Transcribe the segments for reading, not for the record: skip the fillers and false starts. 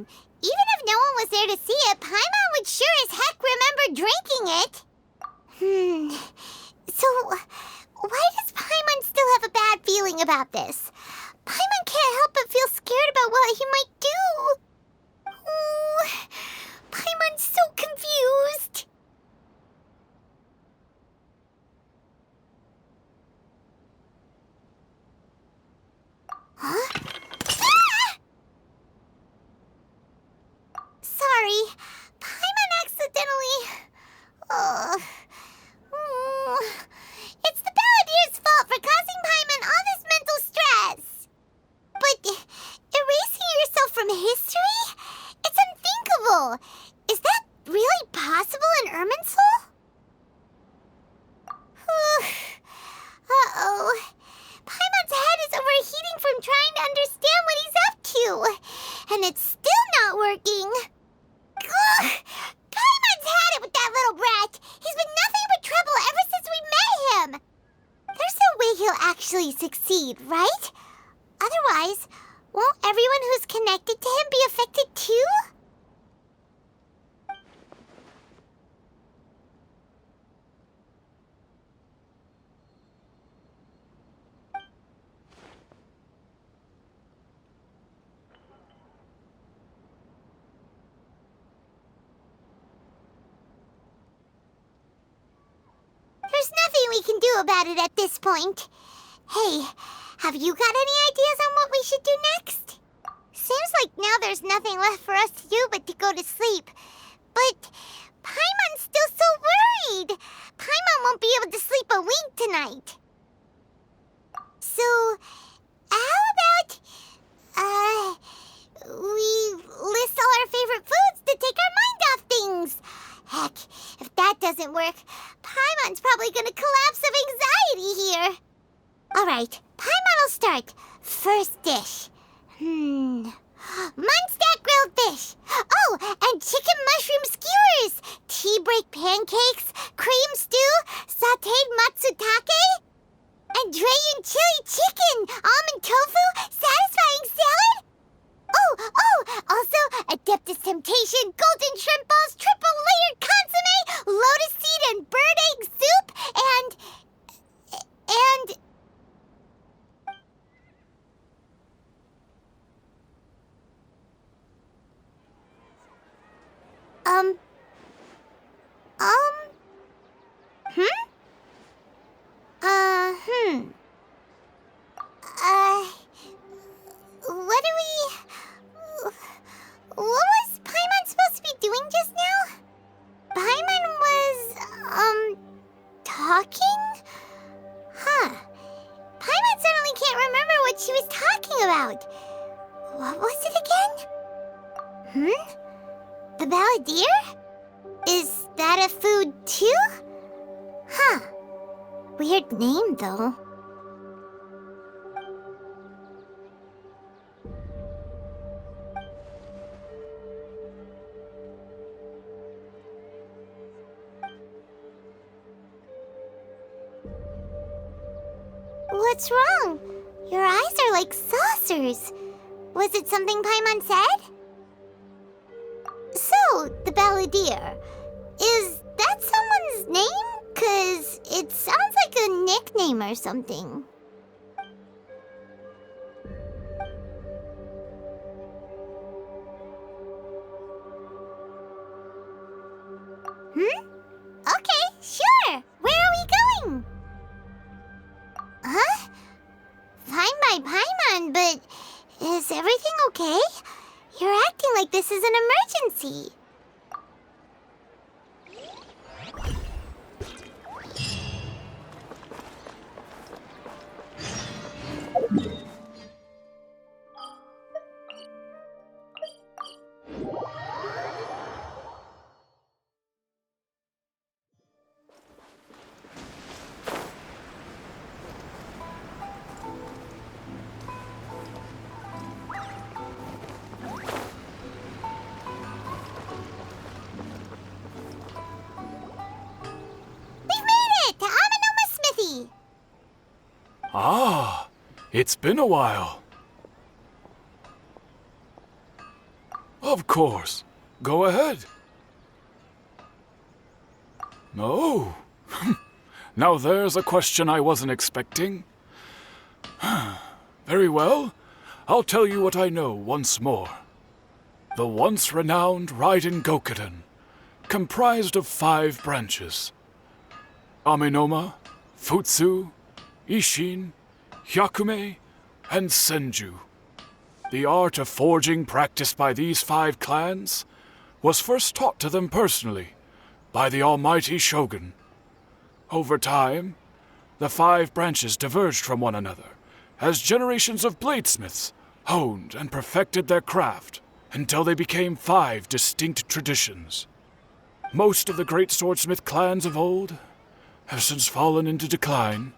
Even if no one was there to see it, Paimon would sure as heck remember drinking it. So, why does Paimon still have a bad feeling about this? Paimon can't help but feel scared about what he might do. Oh, Paimon's so confused. Huh? Ah! Sorry, Paimon accidentally... It's the Balladier's fault for causing Paimon all this mental stress. But erasing yourself from history? It's unthinkable. Is that really possible in Irminsul? Uh-oh. Paimon's head is overheating from trying to understand what he's up to. And it's still not working. Ugh! Paimon's had it with that little brat. He's been nothing but trouble ever since we met him. There's no way he'll actually succeed, right? Otherwise, won't everyone who's connected to him be affected too? There's nothing we can do about it at this point. Hey, have you got any ideas on what we should do next? Seems like now there's nothing left for us to do but to go to sleep. But Paimon's still so worried. Paimon won't be able to sleep a wink tonight. So, how about, we list all our favorite foods to take our mind off things? Heck, if that doesn't work, Paimon's probably gonna collapse of anxiety here. Alright, Paimon will start. First dish. Munstack grilled fish. Oh, and chicken mushroom skewers. Tea break pancakes, cream stew, sauteed matsutake, and Dragon chili chicken, almond tofu, satisfying salad. Oh, also Adeptus Temptation, golden shrimp balls, triple layered consomme, lotus seed and bird egg soup, and... What was Paimon supposed to be doing just now? Paimon was, talking? Huh. Paimon suddenly can't remember what she was talking about. What was it again? The Balladeer? Is that a food too? Huh. Weird name, though. What's wrong? Your eyes are like saucers. Was it something Paimon said? So, the Balladeer. Is that someone's name? 'Cause it sounds like a nickname or something. Okay, sure. Where are we going? Huh? Fine by Paimon, but is everything okay? You're acting like this is an emergency. Ah, it's been a while. Of course. Go ahead. Oh. Now there's a question I wasn't expecting. Very well. I'll tell you what I know once more. The once renowned Raiden Gokuden, comprised of 5 branches. Amenoma, Futsu, Ishin, Hyakume, and Senju. The art of forging practiced by these 5 clans was first taught to them personally by the almighty Shogun. Over time, the 5 branches diverged from one another as generations of bladesmiths honed and perfected their craft until they became 5 distinct traditions. Most of the great swordsmith clans of old have since fallen into decline,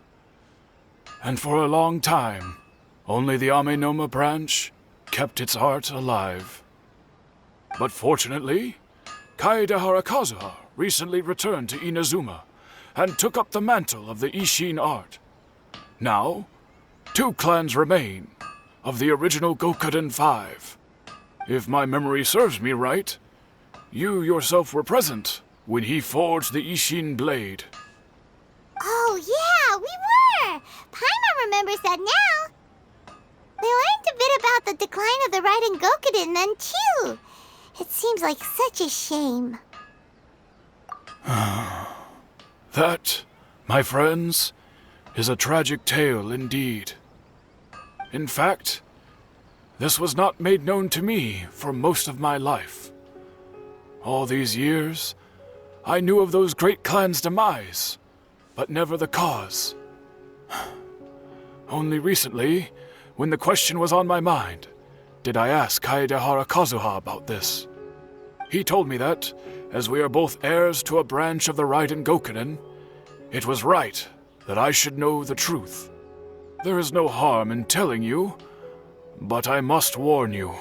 and for a long time, only the Amenoma branch kept its art alive. But fortunately, Kaedehara Kazuha recently returned to Inazuma and took up the mantle of the Ishin art. Now, 2 clans remain of the original Gokuden 5. If my memory serves me right, you yourself were present when he forged the Ishin blade. Oh, yeah, we were! Paimon remembers that now. We learned a bit about the decline of the Raiden Gokuden then, too. It seems like such a shame. That, my friends, is a tragic tale indeed. In fact, this was not made known to me for most of my life. All these years, I knew of those great clans' demise, but never the cause. Only recently, when the question was on my mind, did I ask Kaedehara Kazuha about this. He told me that, as we are both heirs to a branch of the Raiden Gokuden, it was right that I should know the truth. There is no harm in telling you, but I must warn you.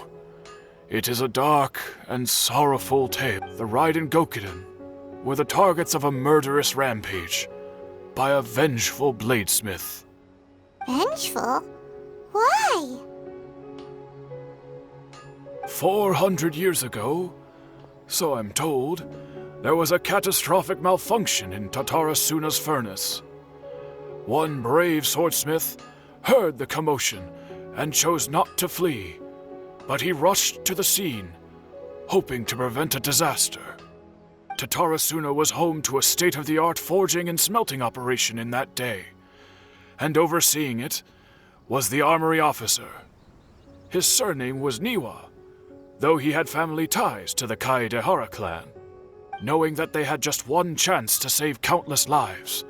It is a dark and sorrowful tale. The Raiden Gokuden were the targets of a murderous rampage by a vengeful bladesmith. Vengeful? Why? 400 years ago, so I'm told, there was a catastrophic malfunction in Tatarasuna's furnace. One brave swordsmith heard the commotion and chose not to flee, but he rushed to the scene, hoping to prevent a disaster. Tatarasuna was home to a state-of-the-art forging and smelting operation in that day, and overseeing it was the armory officer. His surname was Niwa, though he had family ties to the Kaedehara clan. Knowing that they had just one chance to save countless lives,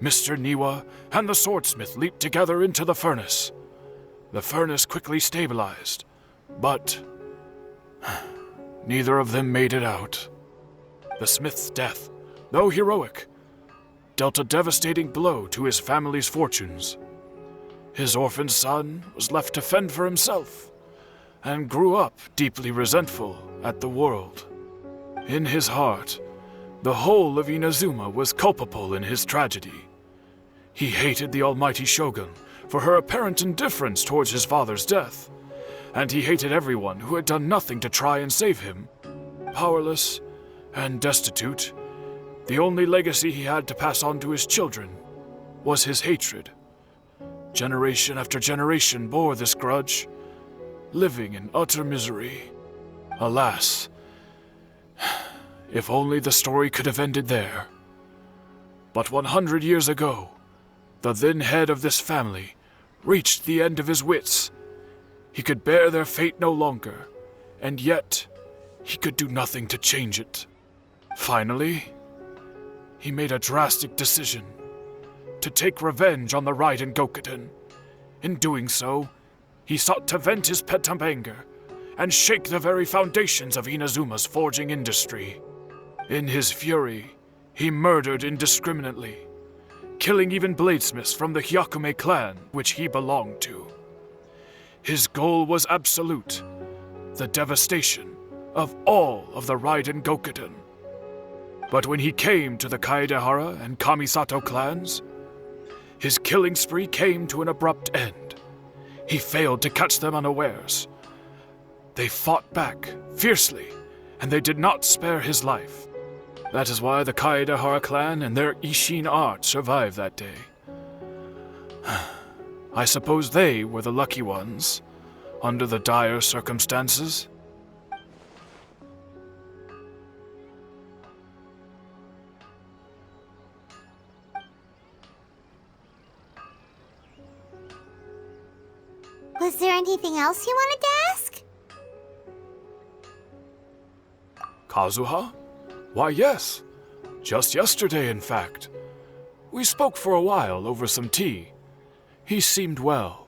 Mr. Niwa and the swordsmith leaped together into the furnace. The furnace quickly stabilized, but neither of them made it out. The smith's death, though heroic, dealt a devastating blow to his family's fortunes. His orphaned son was left to fend for himself, and grew up deeply resentful at the world. In his heart, the whole of Inazuma was culpable in his tragedy. He hated the almighty Shogun for her apparent indifference towards his father's death, and he hated everyone who had done nothing to try and save him. Powerless and destitute, the only legacy he had to pass on to his children was his hatred. Generation after generation bore this grudge, living in utter misery. Alas, if only the story could have ended there. But 100 years ago, the then head of this family reached the end of his wits. He could bear their fate no longer, and yet he could do nothing to change it. Finally, he made a drastic decision to take revenge on the Raiden Gokuden. In doing so, he sought to vent his pent up anger and shake the very foundations of Inazuma's forging industry. In his fury, he murdered indiscriminately, killing even bladesmiths from the Hyakume clan which he belonged to. His goal was absolute, the devastation of all of the Raiden Gokuden. But when he came to the Kaedehara and Kamisato clans, his killing spree came to an abrupt end. He failed to catch them unawares, They fought back fiercely, and they did not spare his life. That is why the Kaedahara clan and their Ishin art survived that day. I suppose they were the lucky ones, under the dire circumstances. Was there anything else you wanted to ask? Kazuha? Why, yes. Just yesterday, in fact. We spoke for a while over some tea. He seemed well.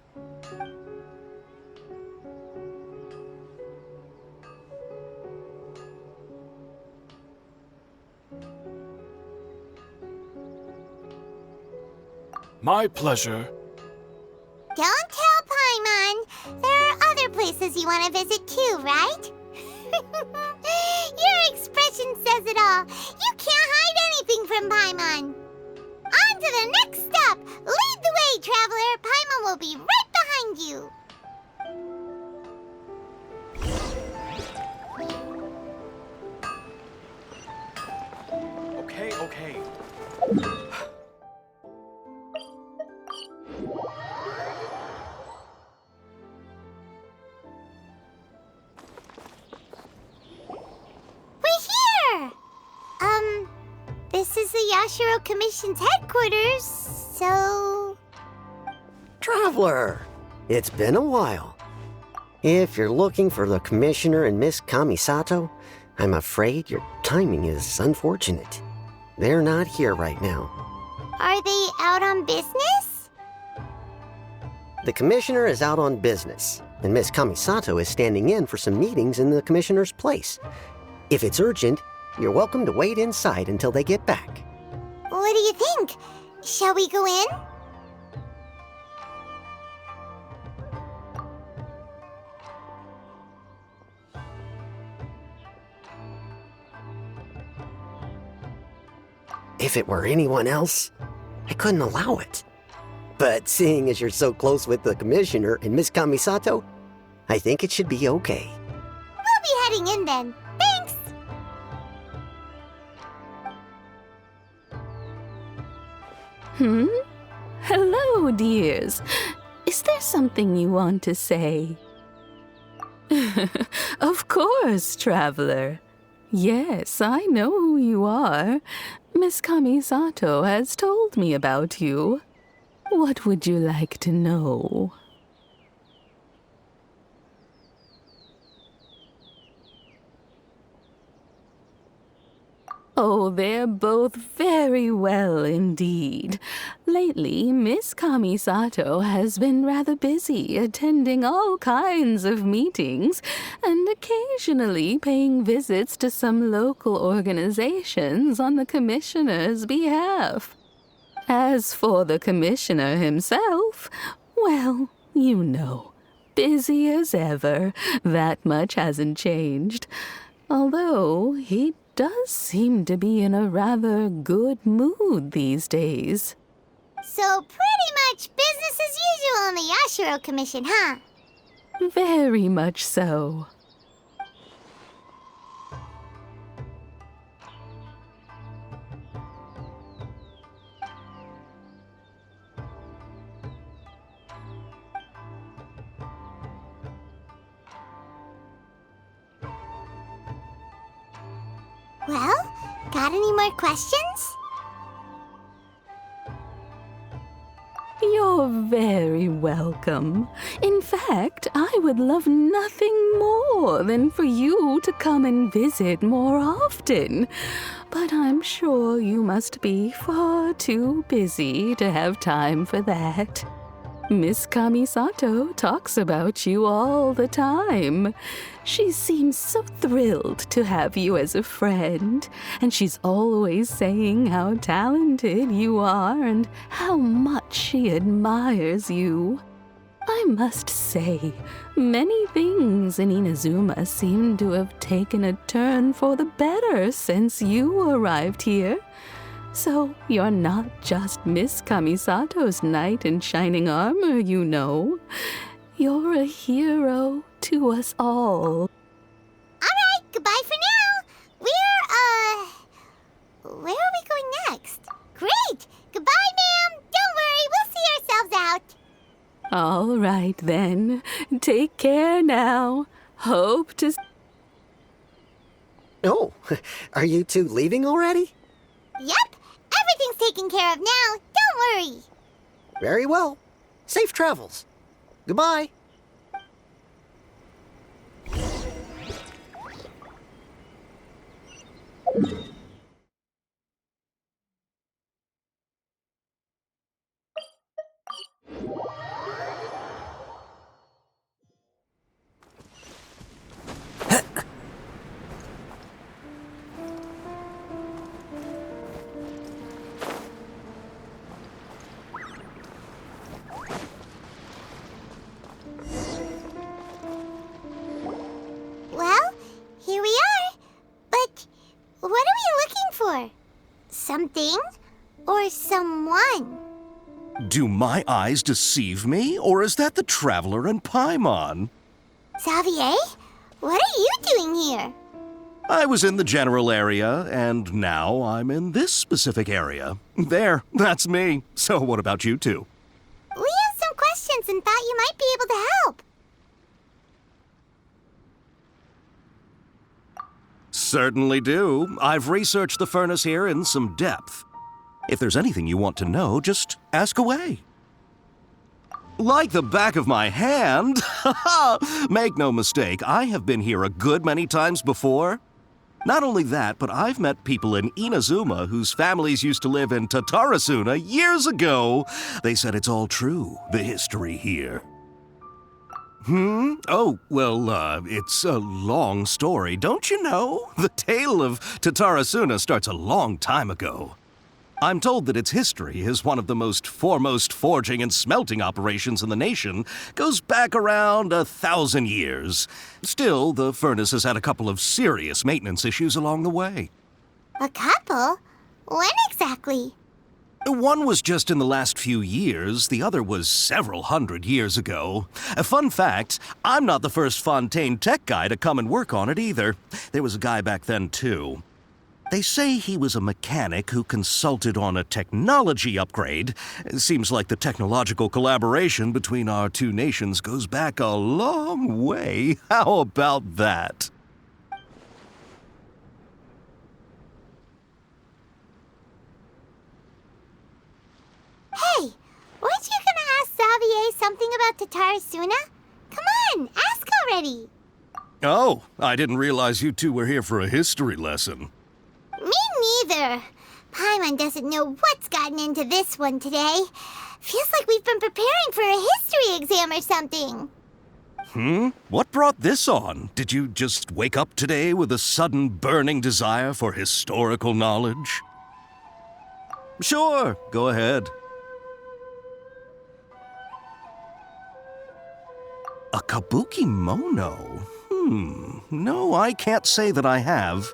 My pleasure. Don't tell Paimon. There are other places you want to visit too, right? Your expression says it all. You can't hide anything from Paimon. On to the next stop. Lead the way, traveler. Paimon will be right behind you. Okay. This is the Yashiro Commission's headquarters, so... Traveler, it's been a while. If you're looking for the Commissioner and Miss Kamisato, I'm afraid your timing is unfortunate. They're not here right now. Are they out on business? The Commissioner is out on business, and Miss Kamisato is standing in for some meetings in the Commissioner's place. If it's urgent, you're welcome to wait inside until they get back. What do you think? Shall we go in? If it were anyone else, I couldn't allow it. But seeing as you're so close with the Commissioner and Miss Kamisato, I think it should be okay. We'll be heading in then. Thanks! Hello, dears. Is there something you want to say? Of course, traveler. Yes, I know who you are. Miss Kamisato has told me about you. What would you like to know? Oh, they're both very well indeed. Lately, Miss Kamisato has been rather busy attending all kinds of meetings and occasionally paying visits to some local organizations on the Commissioner's behalf. As for the Commissioner himself, well, you know, busy as ever. That much hasn't changed. Although he does seem to be in a rather good mood these days. So pretty much business as usual in the Yashiro Commission, huh? Very much so. Well, got any more questions? You're very welcome. In fact, I would love nothing more than for you to come and visit more often. But I'm sure you must be far too busy to have time for that. Miss Kamisato talks about you all the time. She seems so thrilled to have you as a friend, and she's always saying how talented you are and how much she admires you. I must say, many things in Inazuma seem to have taken a turn for the better since you arrived here. So you're not just Miss Kamisato's knight in shining armor, you know. You're a hero, to us all. All right, goodbye for now. Where are we going next? Great! Goodbye, ma'am. Don't worry, we'll see ourselves out. All right, then. Take care now. Hope to... Oh, are you two leaving already? Yep, everything's taken care of now. Don't worry. Very well. Safe travels. Goodbye. Well, here we are. But what are we looking for? Something or someone? Do my eyes deceive me, or is that the Traveler and Paimon? Xavier, what are you doing here? I was in the general area, and now I'm in this specific area. There, that's me. So what about you two? We have some questions and thought you might be able to help. Certainly do. I've researched the furnace here in some depth. If there's anything you want to know, just ask away. Like the back of my hand. Make no mistake, I have been here a good many times before. Not only that, but I've met people in Inazuma whose families used to live in Tatarasuna years ago. They said it's all true, the history here. Oh, well, it's a long story, don't you know? The tale of Tatarasuna starts a long time ago. I'm told that its history is one of the most foremost forging and smelting operations in the nation, goes back around 1,000 years. Still, the furnace has had a couple of serious maintenance issues along the way. A couple? When exactly? One was just in the last few years, the other was several hundred years ago. A fun fact, I'm not the first Fontaine tech guy to come and work on it either. There was a guy back then, too. They say he was a mechanic who consulted on a technology upgrade. It seems like the technological collaboration between our two nations goes back a long way. How about that? Hey, weren't you gonna ask Xavier something about Tatarasuna? Come on, ask already. Oh, I didn't realize you two were here for a history lesson. Me neither. Paimon doesn't know what's gotten into this one today. Feels like we've been preparing for a history exam or something. What brought this on? Did you just wake up today with a sudden burning desire for historical knowledge? Sure, go ahead. A kabuki mono? No, I can't say that I have.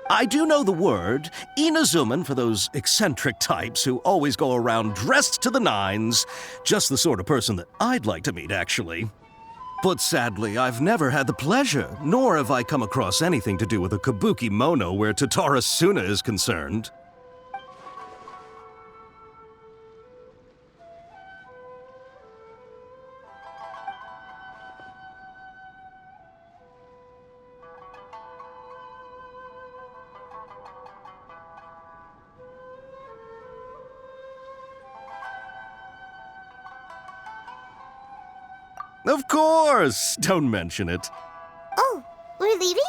I do know the word, Inazuman for those eccentric types who always go around dressed to the nines. Just the sort of person that I'd like to meet, actually. But sadly, I've never had the pleasure, nor have I come across anything to do with a kabuki mono where Tatarasuna is concerned. Of course! Don't mention it. Oh, we're leaving?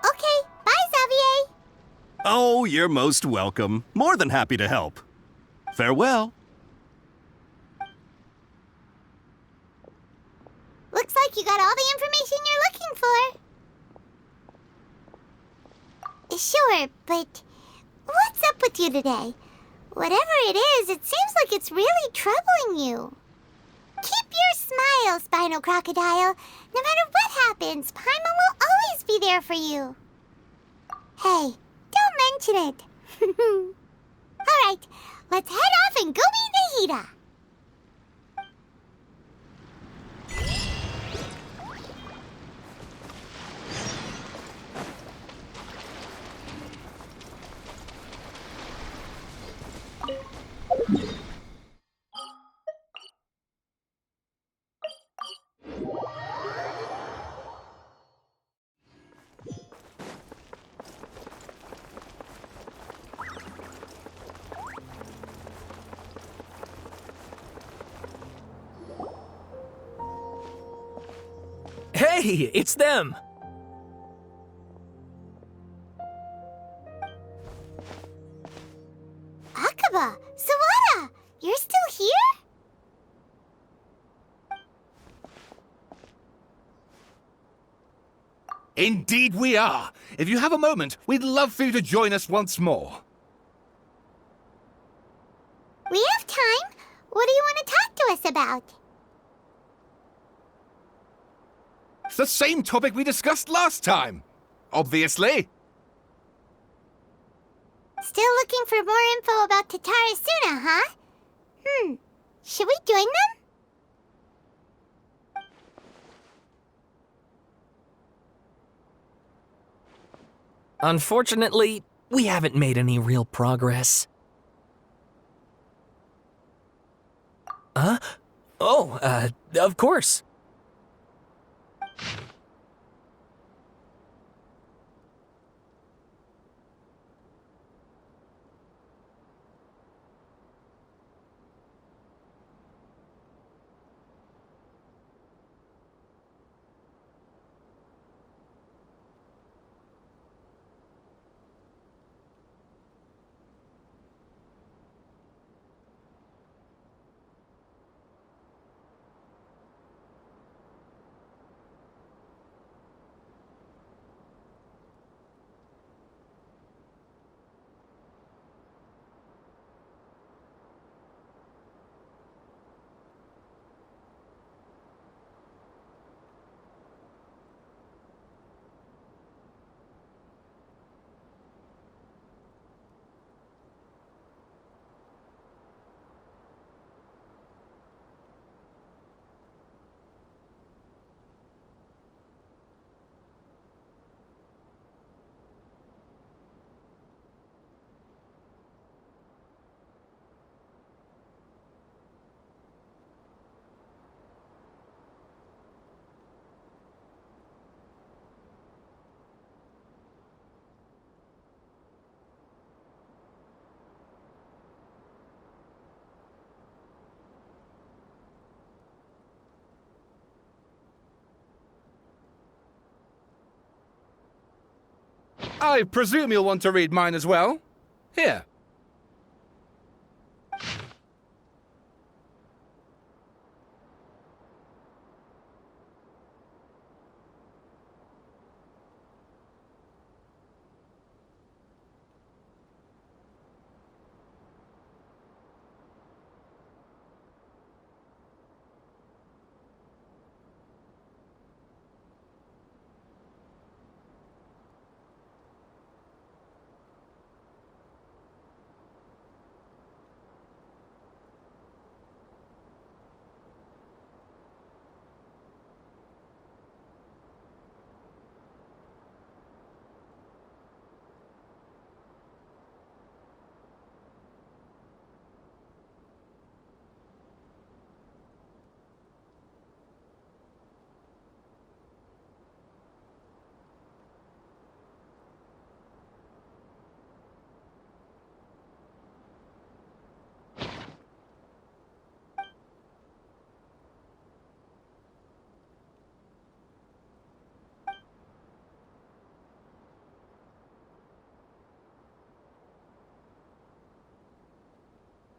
Okay, bye, Xavier. Oh, you're most welcome. More than happy to help. Farewell. Looks like you got all the information you're looking for. Sure, but what's up with you today? Whatever it is, it seems like it's really troubling you. Keep your smile, Spinal Crocodile. No matter what happens, Paimon will always be there for you. Hey, don't mention it. All right, let's head off and go meet Nahida. Hey, it's them! Akaba, Sawada, you're still here? Indeed we are. If you have a moment, we'd love for you to join us once more. We have time. What do you want to talk to us about? It's the same topic we discussed last time. Obviously. Still looking for more info about Tatarasuna, huh? Should we join them? Unfortunately, we haven't made any real progress. Huh? Oh, of course. I presume you'll want to read mine as well. Here.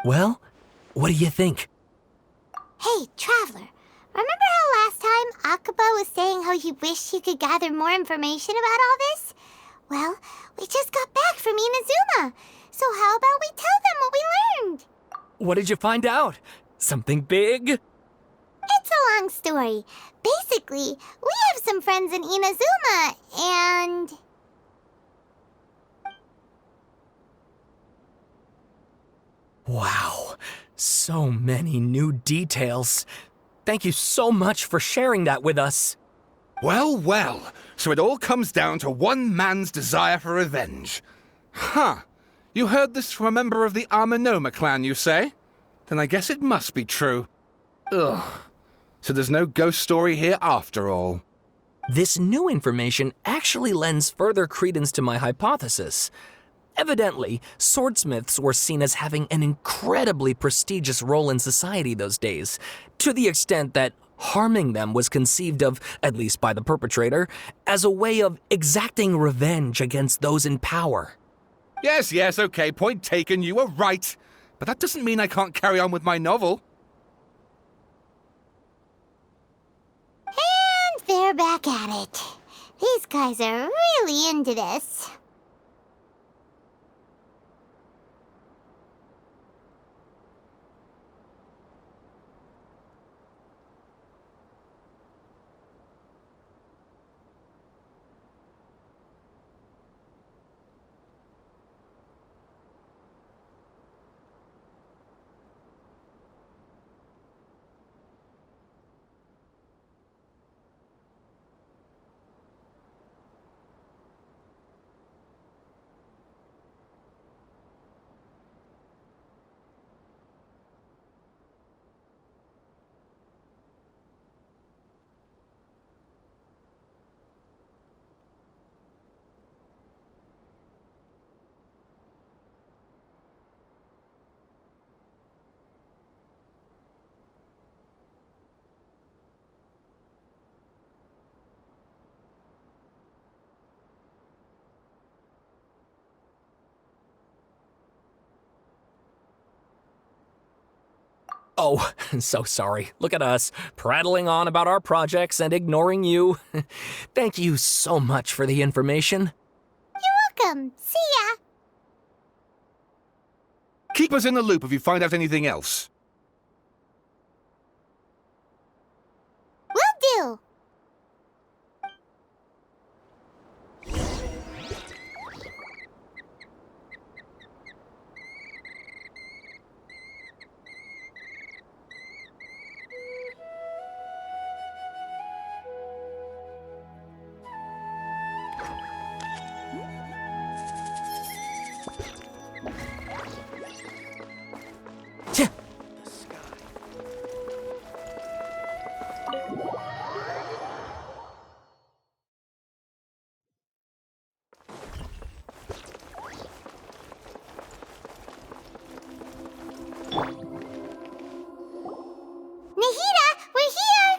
Well, what do you think? Hey, Traveler, remember how last time Akaba was saying how he wished he could gather more information about all this? Well, we just got back from Inazuma, so how about we tell them what we learned? What did you find out? Something big? It's a long story. Basically, we have some friends in Inazuma, and... Wow, so many new details. Thank you so much for sharing that with us. Well, well. So it all comes down to one man's desire for revenge. Huh. You heard this from a member of the Armanoma clan, you say? Then I guess it must be true. Ugh. So there's no ghost story here after all. This new information actually lends further credence to my hypothesis. Evidently, swordsmiths were seen as having an incredibly prestigious role in society those days, to the extent that Harming them was conceived of, at least by the perpetrator, as a way of exacting revenge against those in power. Yes, okay, point taken, you were right. But that doesn't mean I can't carry on with my novel. And they're back at it. These guys are really into this. Oh, so sorry. Look at us, prattling on about our projects and ignoring you. Thank you so much for the information. You're welcome. See ya. Keep us in the loop if you find out anything else. Will do. Nahida, we're here!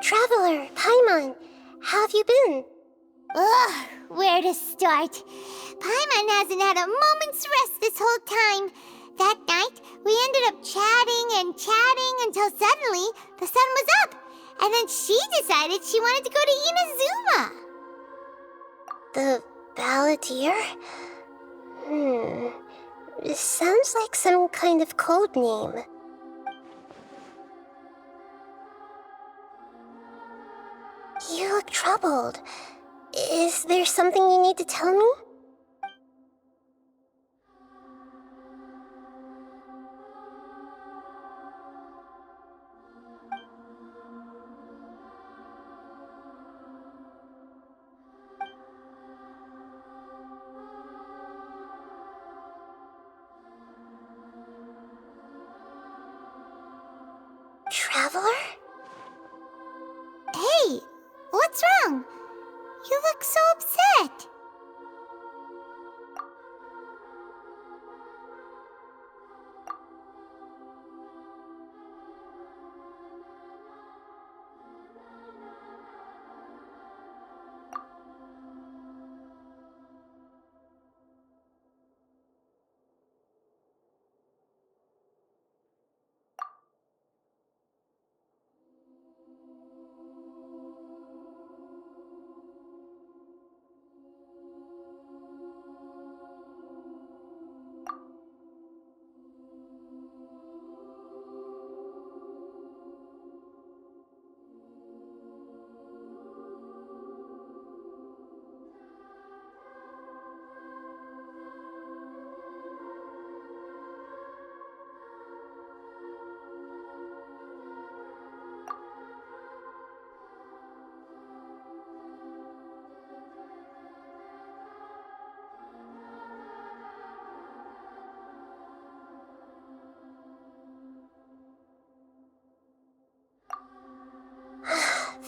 Traveler, Paimon, how have you been? Ugh, where to start? Paimon hasn't had a moment's rest this whole time. That night, we ended up chatting and chatting until suddenly the sun was up. And then she decided she wanted to go to Inazuma. The Balladeer? It sounds like some kind of code name. You look troubled. Is there something you need to tell me? Traveler? Hey, what's wrong? You look so upset.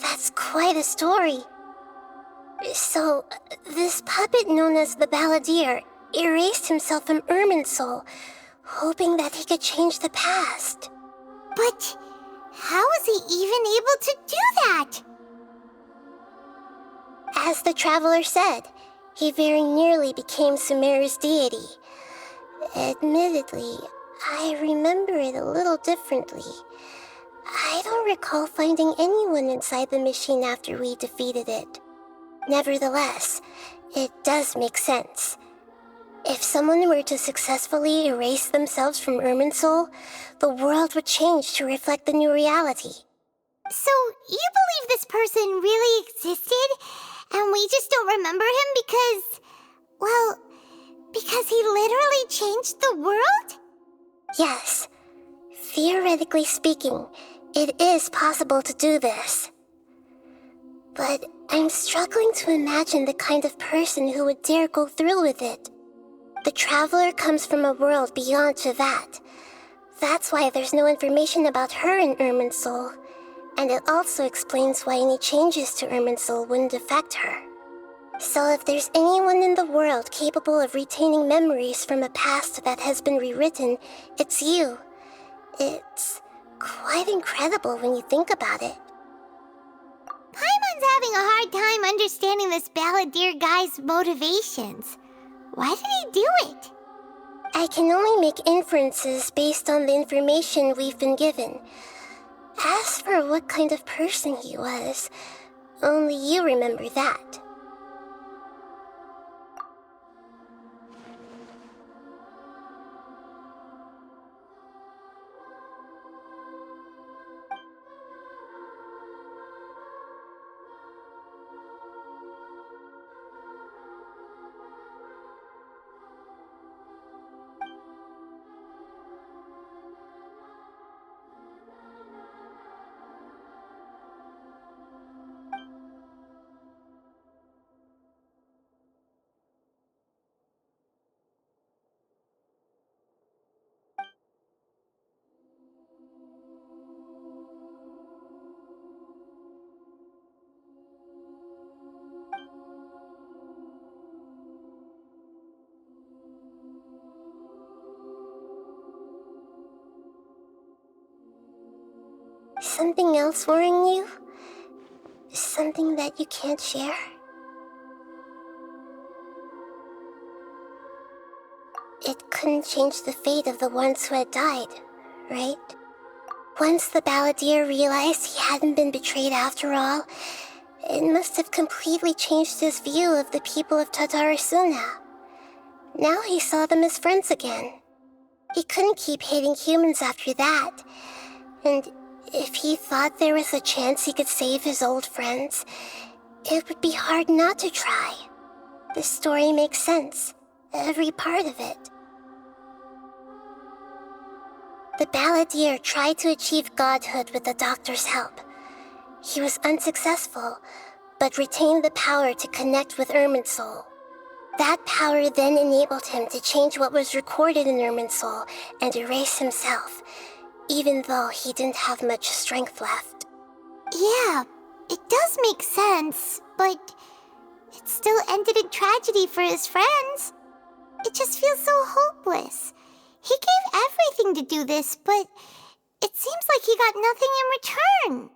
That's quite a story. So, this puppet known as the Balladeer erased himself from Irminsul, hoping that he could change the past. But How was he even able to do that? As the traveler said, he very nearly became Sumeru's deity. Admittedly, I remember it a little differently. I don't recall finding anyone inside the machine after we defeated it. Nevertheless, it does make sense. If someone were to successfully erase themselves from Irminsul, the world would change to reflect the new reality. So, you believe this person really existed, and we just don't remember him because he literally changed the world? Yes. Theoretically speaking, it is possible to do this. But I'm struggling to imagine the kind of person who would dare go through with it. The traveler comes from a world beyond Javat. That's why there's no information about her in Irminsul, and it also explains why any changes to Irminsul wouldn't affect her. So if there's anyone in the world capable of retaining memories from a past that has been rewritten, it's you. It's quite incredible when you think about it. Paimon's having a hard time understanding this balladeer guy's motivations. Why did he do it? I can only make inferences based on the information we've been given. As for what kind of person he was, only you remember that. Something else worrying you? Something that you can't share? It couldn't change the fate of the ones who had died, right? Once the balladeer realized he hadn't been betrayed after all, it must have completely changed his view of the people of Tatarasuna. Now he saw them as friends again. He couldn't keep hating humans after that, and if he thought there was a chance he could save his old friends, it would be hard not to try. The story makes sense, every part of it. The balladeer tried to achieve godhood with the doctor's help. He was unsuccessful, but retained the power to connect with Irminsul. That power then enabled him to change what was recorded in Irminsul and erase himself, even though he didn't have much strength left. Yeah, it does make sense, but it still ended in tragedy for his friends. It just feels so hopeless. He gave everything to do this, but it seems like he got nothing in return.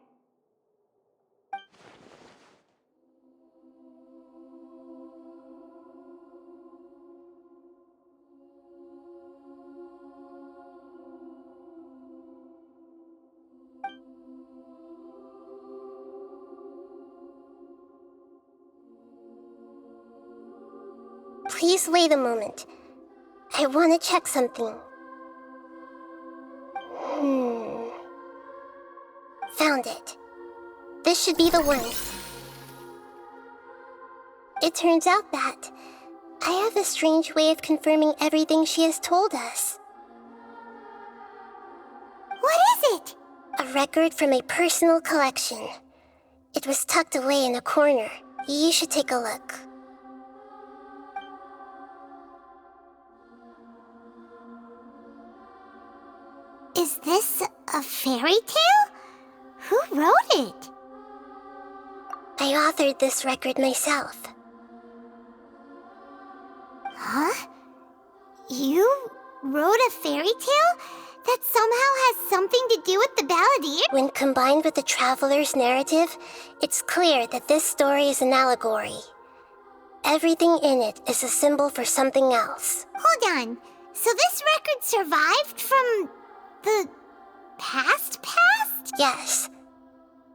Please wait a moment. I want to check something. Found it. This should be the one. It turns out that I have a strange way of confirming everything she has told us. What is it? A record from a personal collection. It was tucked away in a corner. You should take a look. Is this a fairy tale? Who wrote it? I authored this record myself. Huh? You wrote a fairy tale? that somehow has something to do with the Balladeer? When combined with the traveler's narrative, it's clear that this story is an allegory. Everything in it is a symbol for something else. Hold on. So this record survived from the past? Yes.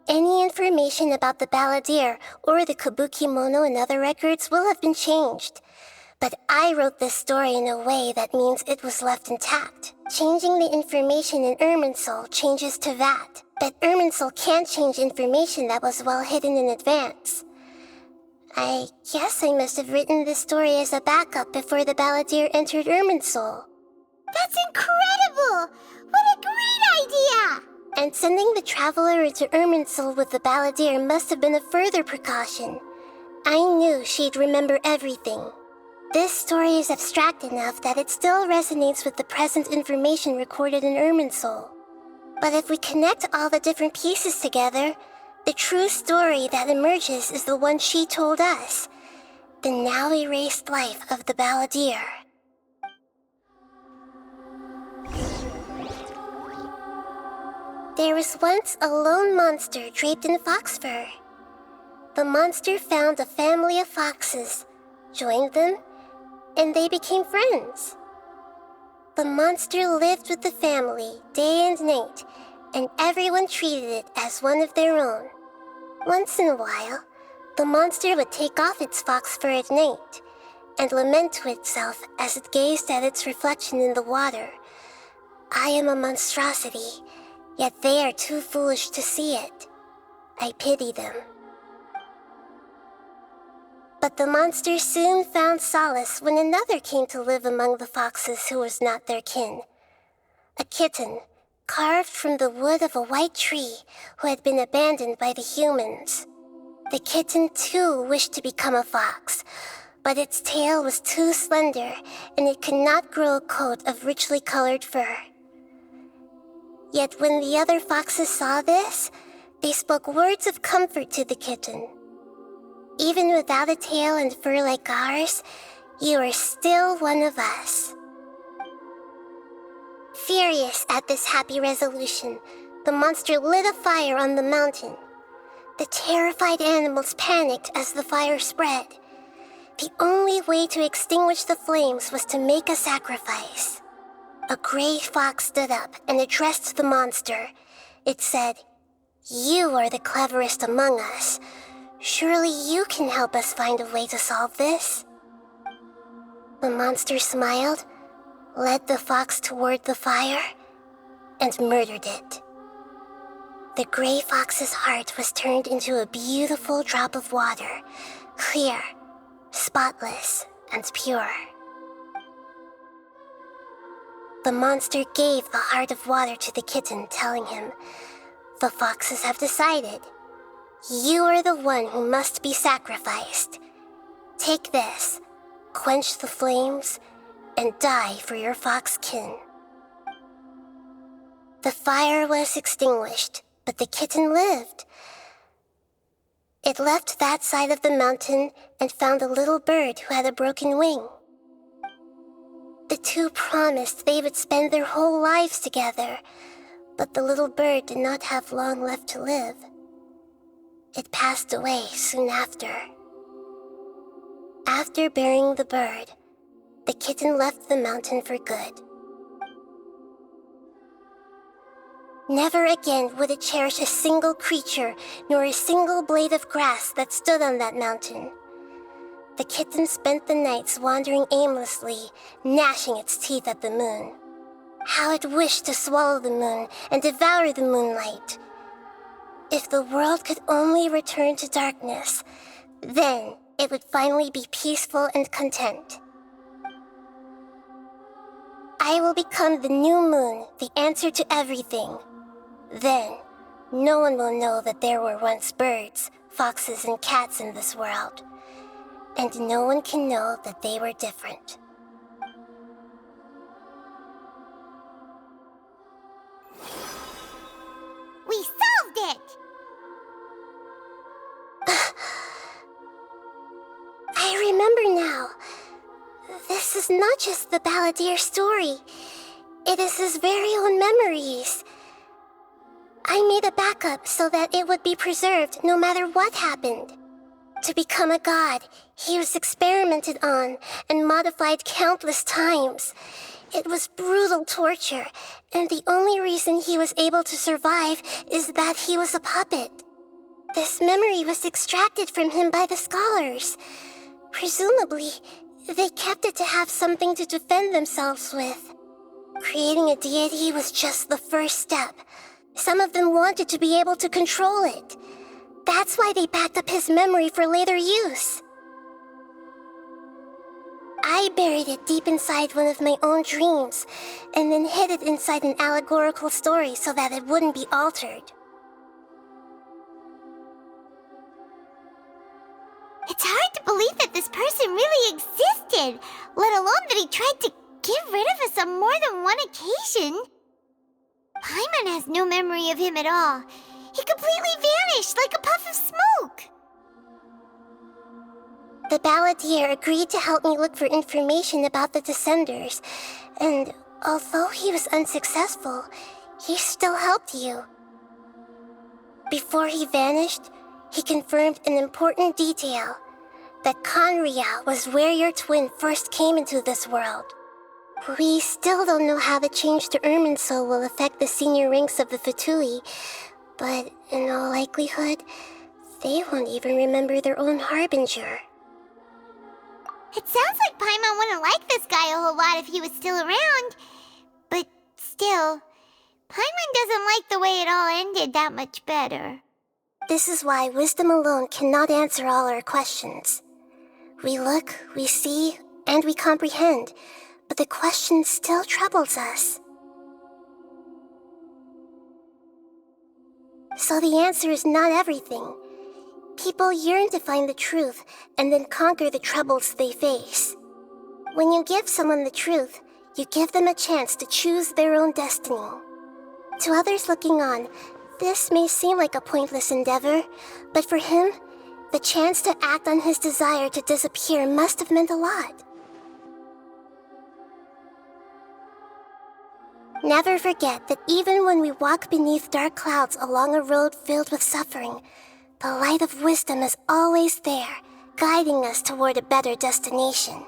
Any information about the Balladeer or the Kabukimono and other records will have been changed. But I wrote this story in a way that means it was left intact. Changing the information in Irminsul changes to that. But Irminsul can't change information that was well hidden in advance. I guess I must have written this story as a backup before the Balladeer entered Irminsul. That's incredible! What a great idea! And sending the traveler into Irminsul with the Balladeer must have been a further precaution. I knew she'd remember everything. This story is abstract enough that it still resonates with the present information recorded in Irminsul. But if we connect all the different pieces together, the true story that emerges is the one she told us, the now erased life of the Balladeer. There was once a lone monster draped in fox fur. The monster found a family of foxes, joined them, and they became friends. The monster lived with the family day and night, and everyone treated it as one of their own. Once in a while, the monster would take off its fox fur at night and lament to itself as it gazed at its reflection in the water. I am a monstrosity, yet they are too foolish to see it. I pity them. But the monster soon found solace when another came to live among the foxes who was not their kin. A kitten, carved from the wood of a white tree who had been abandoned by the humans. The kitten too wished to become a fox, but its tail was too slender and it could not grow a coat of richly colored fur. Yet when the other foxes saw this, they spoke words of comfort to the kitten. Even without a tail and fur like ours, you are still one of us. Furious at this happy resolution, the monster lit a fire on the mountain. The terrified animals panicked as the fire spread. The only way to extinguish the flames was to make a sacrifice. A gray fox stood up and addressed the monster. It said, "You are the cleverest among us. Surely you can help us find a way to solve this." The monster smiled, led the fox toward the fire, and murdered it. The gray fox's heart was turned into a beautiful drop of water, clear, spotless, and pure. The monster gave the heart of water to the kitten, telling him, "The foxes have decided. You are the one who must be sacrificed. Take this, quench the flames, and die for your fox kin." The fire was extinguished, but the kitten lived. It left that side of the mountain and found a little bird who had a broken wing. The two promised they would spend their whole lives together, but the little bird did not have long left to live. It passed away soon after. After burying the bird, the kitten left the mountain for good. Never again would it cherish a single creature nor a single blade of grass that stood on that mountain. The kitten spent the nights wandering aimlessly, gnashing its teeth at the moon. How it wished to swallow the moon and devour the moonlight. If the world could only return to darkness, then it would finally be peaceful and content. I will become the new moon, the answer to everything. Then, no one will know that there were once birds, foxes, and cats in this world. And no one can know that they were different. We solved it! I remember now. This is not just the Balladeer story. It is his very own memories. I made a backup so that it would be preserved no matter what happened. To become a god, he was experimented on and modified countless times. It was brutal torture, and the only reason he was able to survive is that he was a puppet. This memory was extracted from him by the scholars. Presumably, they kept it to have something to defend themselves with. Creating a deity was just the first step. Some of them wanted to be able to control it. That's why they backed up his memory for later use. I buried it deep inside one of my own dreams, and then hid it inside an allegorical story so that it wouldn't be altered. It's hard to believe that this person really existed, let alone that he tried to get rid of us on more than one occasion. Paimon has no memory of him at all. He completely vanished like a puff of smoke. The balladeer agreed to help me look for information about the Descenders, and although he was unsuccessful, he still helped you. Before he vanished, he confirmed an important detail, that Conria was where your twin first came into this world. We still don't know how the change to Irminsul will affect the senior ranks of the Fatui, but in all likelihood, they won't even remember their own Harbinger. It sounds like Paimon wouldn't like this guy a whole lot if he was still around. But still, Paimon doesn't like the way it all ended that much better. This is why wisdom alone cannot answer all our questions. We look, we see, and we comprehend, but the question still troubles us. So the answer is not everything. People yearn to find the truth and then conquer the troubles they face. When you give someone the truth, you give them a chance to choose their own destiny. To others looking on, this may seem like a pointless endeavor, but for him, the chance to act on his desire to disappear must have meant a lot. Never forget that even when we walk beneath dark clouds along a road filled with suffering, the light of wisdom is always there, guiding us toward a better destination.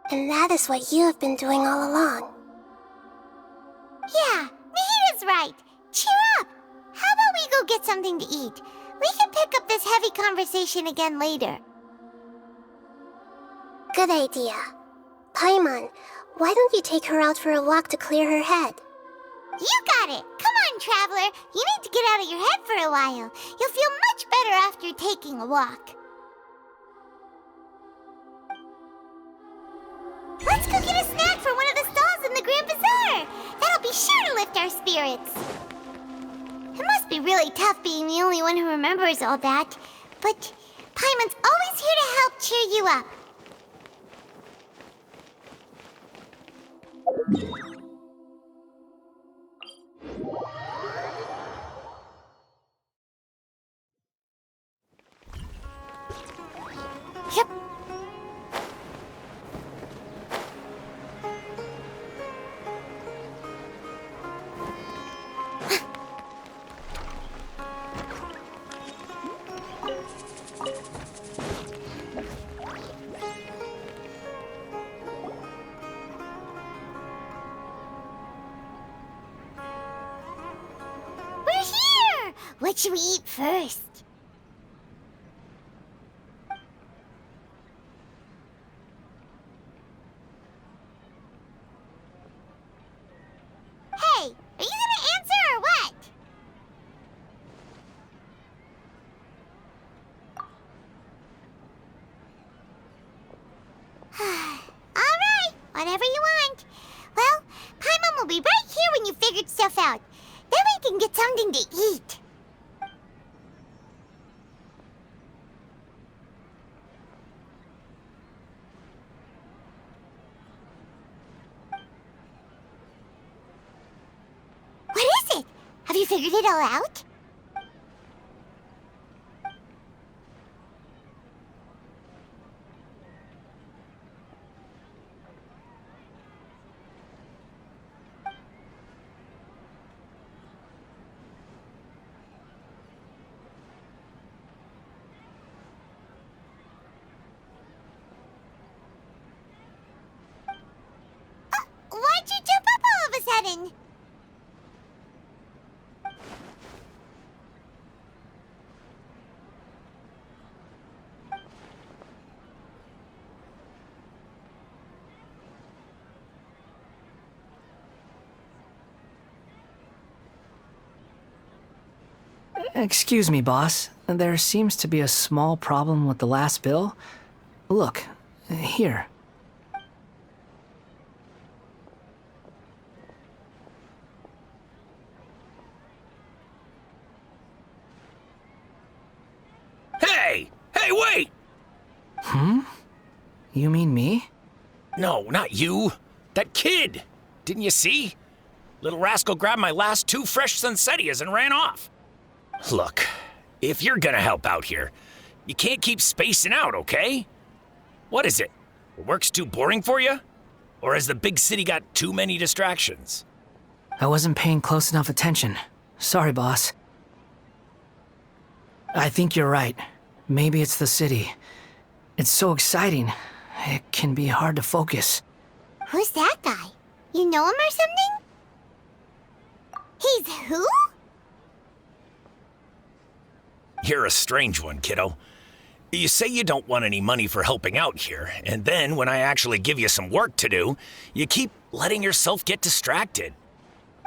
And that is what you have been doing all along. Yeah, Nahita's right. Cheer up. How about we go get something to eat? We can pick up this heavy conversation again later. Good idea. Paimon, why don't you take her out for a walk to clear her head? You got it! Come on, Traveler! You need to get out of your head for a while. You'll feel much better after taking a walk. Let's go get a snack from one of the stalls in the Grand Bazaar! That'll be sure to lift our spirits. It must be really tough being the only one who remembers all that, but Paimon's always here to help cheer you up. Yep. We're here! What should we eat first? Hey, are you gonna answer or what? Alright, whatever you want. Well, Paimon will be right here when you figured stuff out. Then we can get something to eat. What is it? Have you figured it all out? happening? Excuse me, boss. There seems to be a small problem with the last bill. Look, here. Hey! Hey, wait! You mean me? No, not you. That kid! Didn't you see? Little rascal grabbed my last 2 fresh Sunsettias and ran off. Look, if you're gonna help out here, you can't keep spacing out, okay? What is it? Work's too boring for you? Or has the big city got too many distractions? I wasn't paying close enough attention. Sorry, boss. I think you're right. Maybe it's the city. It's so exciting. It can be hard to focus. Who's that guy? You know him or something? He's who? You're a strange one, kiddo. You say you don't want any money for helping out here, and then when I actually give you some work to do, you keep letting yourself get distracted.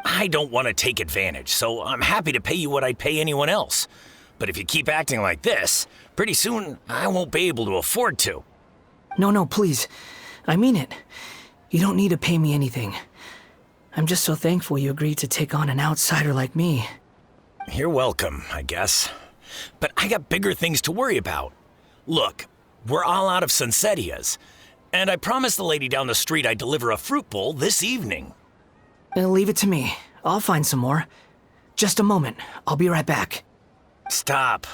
I don't want to take advantage, so I'm happy to pay you what I'd pay anyone else. But if you keep acting like this, pretty soon I won't be able to afford to. No, please. I mean it. You don't need to pay me anything. I'm just so thankful you agreed to take on an outsider like me. You're welcome, I guess. But I got bigger things to worry about. Look, we're all out of Sunsettias, and I promised the lady down the street I'd deliver a fruit bowl this evening. Leave it to me. I'll find some more. Just a moment. I'll be right back. Stop.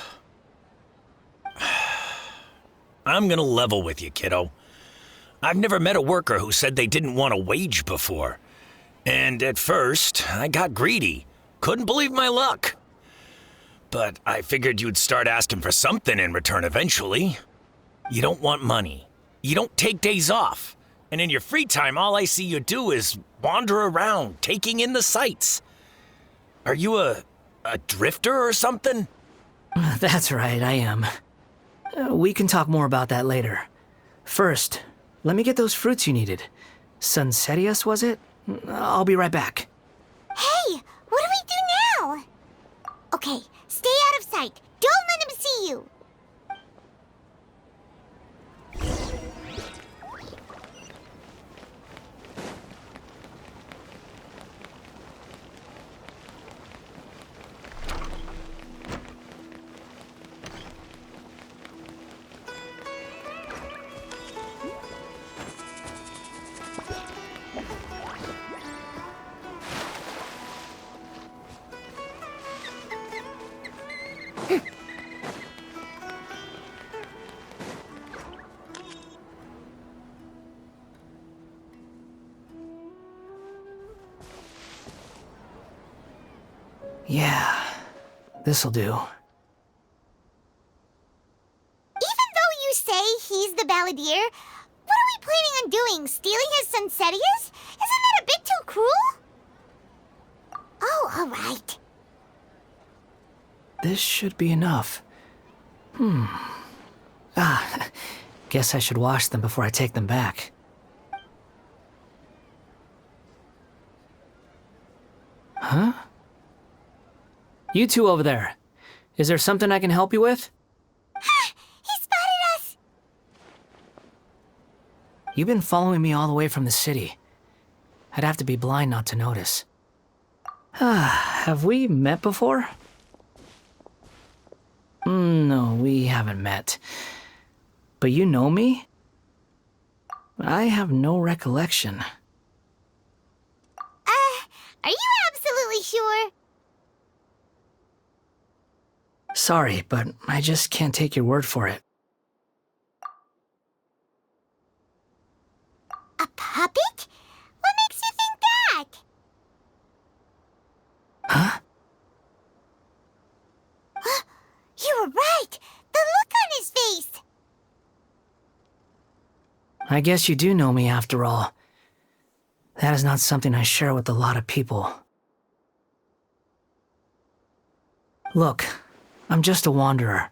I'm gonna level with you, kiddo. I've never met a worker who said they didn't want a wage before. And at first, I got greedy. Couldn't believe my luck. But I figured you'd start asking for something in return eventually. You don't want money. You don't take days off. And in your free time, all I see you do is wander around, taking in the sights. Are you a drifter or something? That's right, I am. We can talk more about that later. First, let me get those fruits you needed. Sunsettias, was it? I'll be right back. Hey, what do we do now? Okay, stay out of sight. Don't let him see you. Yeah, this'll do. Even though you say he's the balladeer, what are we planning on doing? Stealing his Sunsettias? Isn't that a bit too cruel? Oh, all right. This should be enough. Guess I should wash them before I take them back. Huh? You two over there. Is there something I can help you with? He spotted us! You've been following me all the way from the city. I'd have to be blind not to notice. Have we met before? No, we haven't met. But you know me? I have no recollection. Are you absolutely sure? Sorry, but I just can't take your word for it. A puppet? What makes you think that? Huh? You were right! The look on his face! I guess you do know me after all. That is not something I share with a lot of people. Look, I'm just a wanderer.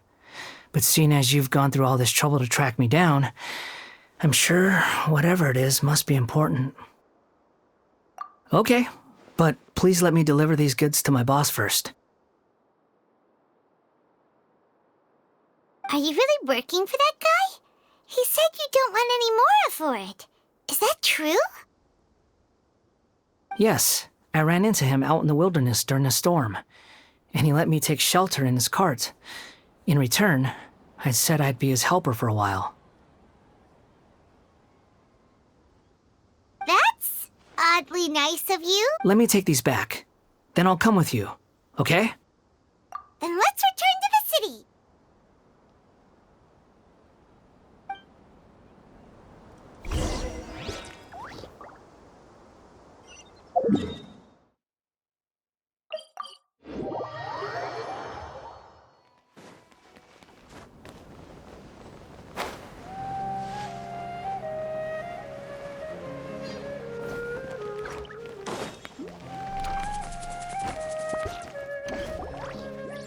But seeing as you've gone through all this trouble to track me down, I'm sure whatever it is must be important. Okay, but please let me deliver these goods to my boss first. Are you really working for that guy? He said you don't want any more for it. Is that true? Yes, I ran into him out in the wilderness during a storm, and he let me take shelter in his cart. In return, I said I'd be his helper for a while. That's oddly nice of you. Let me take these back. Then I'll come with you, okay? Then let's return to the city.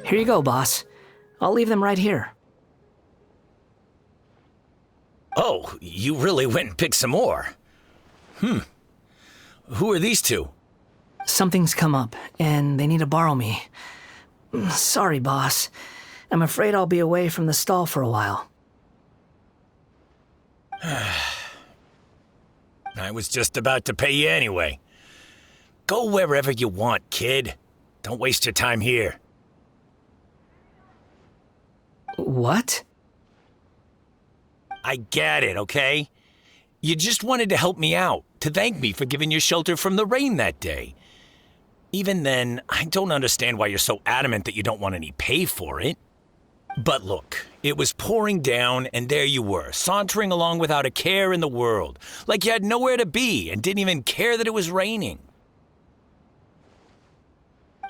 Here you go, boss. I'll leave them right here. Oh, you really went and picked some more. Who are these two? Something's come up, and they need to borrow me. Sorry, boss. I'm afraid I'll be away from the stall for a while. I was just about to pay you anyway. Go wherever you want, kid. Don't waste your time here. What? I get it, okay? You just wanted to help me out, to thank me for giving you shelter from the rain that day. Even then, I don't understand why you're so adamant that you don't want any pay for it. But look, it was pouring down, and there you were, sauntering along without a care in the world, like you had nowhere to be and didn't even care that it was raining.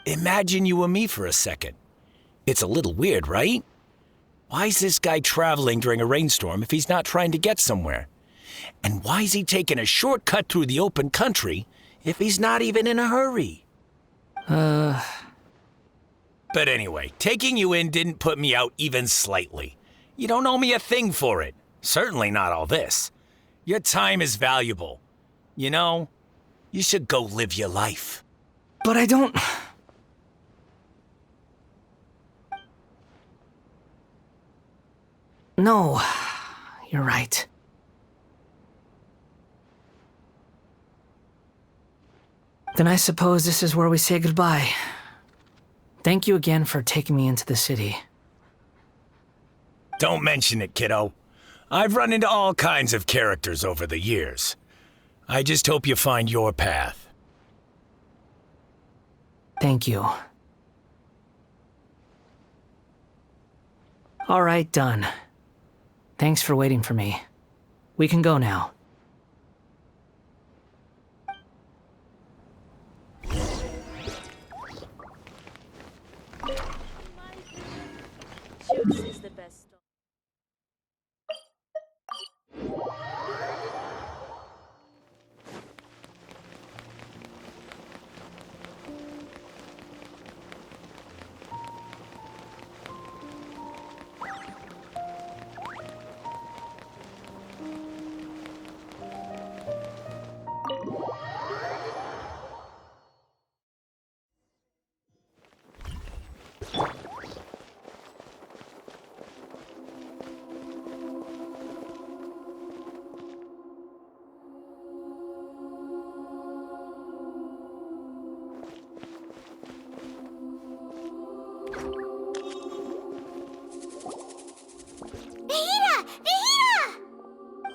Imagine you were me for a second. It's a little weird, right? Why is this guy traveling during a rainstorm if he's not trying to get somewhere? And why is he taking a shortcut through the open country if he's not even in a hurry? But anyway, taking you in didn't put me out even slightly. You don't owe me a thing for it. Certainly not all this. Your time is valuable. You know, you should go live your life. But I don't... No, you're right. Then I suppose this is where we say goodbye. Thank you again for taking me into the city. Don't mention it, kiddo. I've run into all kinds of characters over the years. I just hope you find your path. Thank you. All right, done. Thanks for waiting for me. We can go now.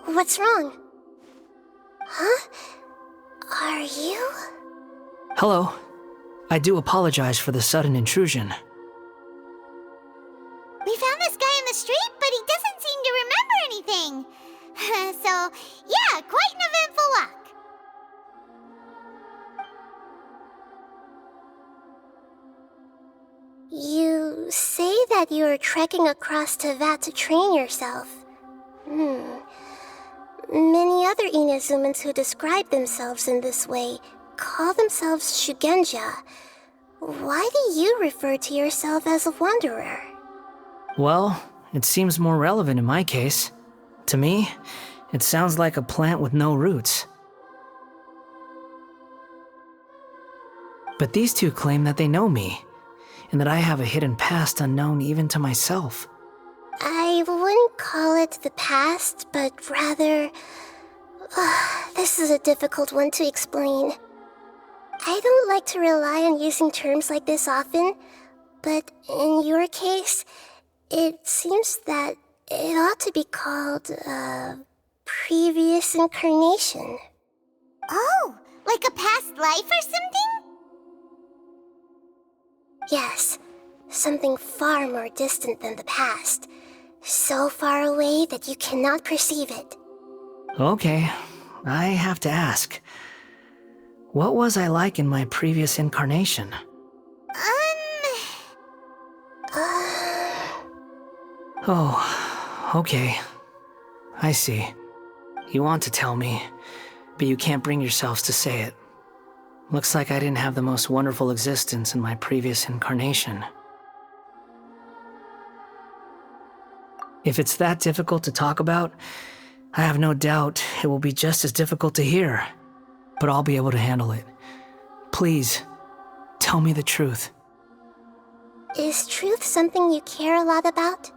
What's wrong? Huh? Are you? Hello. I do apologize for the sudden intrusion. We found this guy in the street, but he doesn't seem to remember anything. So, yeah, quite an eventful walk. You say that you are trekking across Teyvat to train yourself. Many other Inazumans who describe themselves in this way call themselves Shugenja. Why do you refer to yourself as a wanderer? Well, it seems more relevant in my case. To me, it sounds like a plant with no roots. But these two claim that they know me, and that I have a hidden past unknown even to myself. I wouldn't call it the past, but rather... this is a difficult one to explain. I don't like to rely on using terms like this often, but in your case, it seems that it ought to be called, previous incarnation. Oh, like a past life or something? Yes, something far more distant than the past. So far away that you cannot perceive it. Okay, I have to ask. What was I like in my previous incarnation? Oh, okay. I see. You want to tell me, but you can't bring yourselves to say it. Looks like I didn't have the most wonderful existence in my previous incarnation. If it's that difficult to talk about, I have no doubt it will be just as difficult to hear, but I'll be able to handle it. Please, tell me the truth. Is truth something you care a lot about?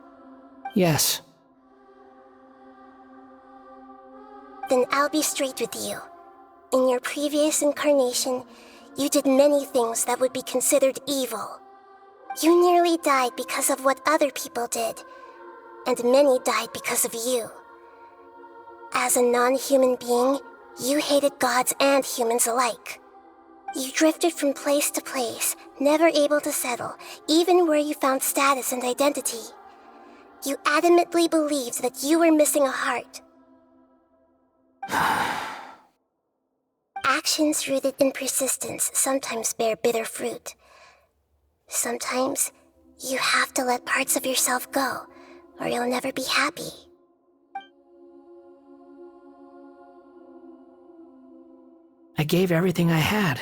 Yes. Then I'll be straight with you. In your previous incarnation, you did many things that would be considered evil. You nearly died because of what other people did, and many died because of you. As a non-human being, you hated gods and humans alike. You drifted from place to place, never able to settle, even where you found status and identity. You adamantly believed that you were missing a heart. Actions rooted in persistence sometimes bear bitter fruit. Sometimes, you have to let parts of yourself go, or you'll never be happy. I gave everything I had,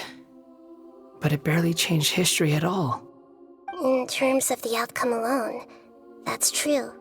but it barely changed history at all. In terms of the outcome alone, that's true.